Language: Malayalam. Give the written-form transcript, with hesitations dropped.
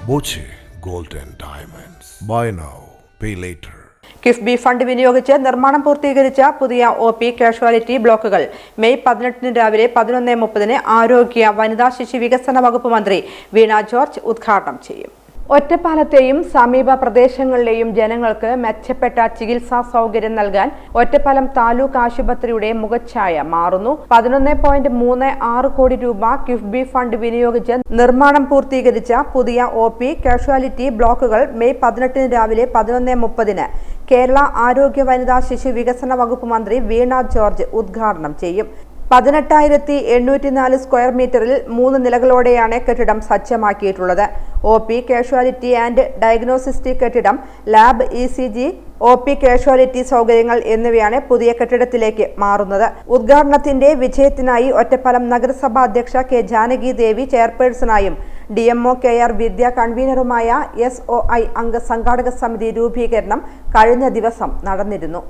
Boche Gold and Diamonds. Buy now, pay later. KIIFB fund വിനിയോഗിച്ച് നിർമ്മാണം പൂർത്തീകരിച്ച പുതിയ ഒ.പി. കാഷ്വാലിറ്റി ബ്ലോക്കുകൾ മെയ് 18 രാവിലെ 11:30 ആരോഗ്യ വനിതാ ശിശു വികസന വകുപ്പ് മന്ത്രി വീണ ജോർജ് ഉദ്ഘാടനം ചെയ്യും. ഒറ്റപ്പാലത്തെയും സമീപ പ്രദേശങ്ങളിലെയും ജനങ്ങൾക്ക് മെച്ചപ്പെട്ട ചികിത്സാ സൗകര്യം നൽകാൻ ഒറ്റപ്പാലം താലൂക്ക് ആശുപത്രിയുടെ മുഖച്ഛായ മാറുന്നു. 11.36 കോടി രൂപ കിഫ്ബി ഫണ്ട് വിനിയോഗിച്ച് നിർമ്മാണം പൂർത്തീകരിച്ച പുതിയ ഒ.പി. കാഷ്വാലിറ്റി ബ്ലോക്കുകൾ മെയ് 18 രാവിലെ 11:30 കേരള ആരോഗ്യ വനിതാ ശിശു വികസന വകുപ്പ് മന്ത്രി വീണ ജോർജ് ഉദ്ഘാടനം ചെയ്യും. 18,804 സ്ക്വയർ മീറ്ററിൽ 3 നിലകളോടെയാണ് കെട്ടിടം സജ്ജമാക്കിയിട്ടുള്ളത്. ഒ.പി. കാഷ്വാലിറ്റി ആൻഡ് ഡയഗ്നോസ്റ്റിക് കെട്ടിടം, ലാബ്, ECG, ഒ.പി. കാഷ്വാലിറ്റി സൗകര്യങ്ങൾ എന്നിവയാണ് പുതിയ കെട്ടിടത്തിലേക്ക് മാറുന്നത്. ഉദ്ഘാടനത്തിന്റെ വിജയത്തിനായി ഒറ്റപ്പാലം നഗരസഭാ അധ്യക്ഷ കെ ജാനകി ദേവി ചെയർപേഴ്സണായും DMO KR വിദ്യ കൺവീനറുമായ SOI അംഗ സംഘാടക സമിതി രൂപീകരണം കഴിഞ്ഞ ദിവസം നടന്നിരുന്നു.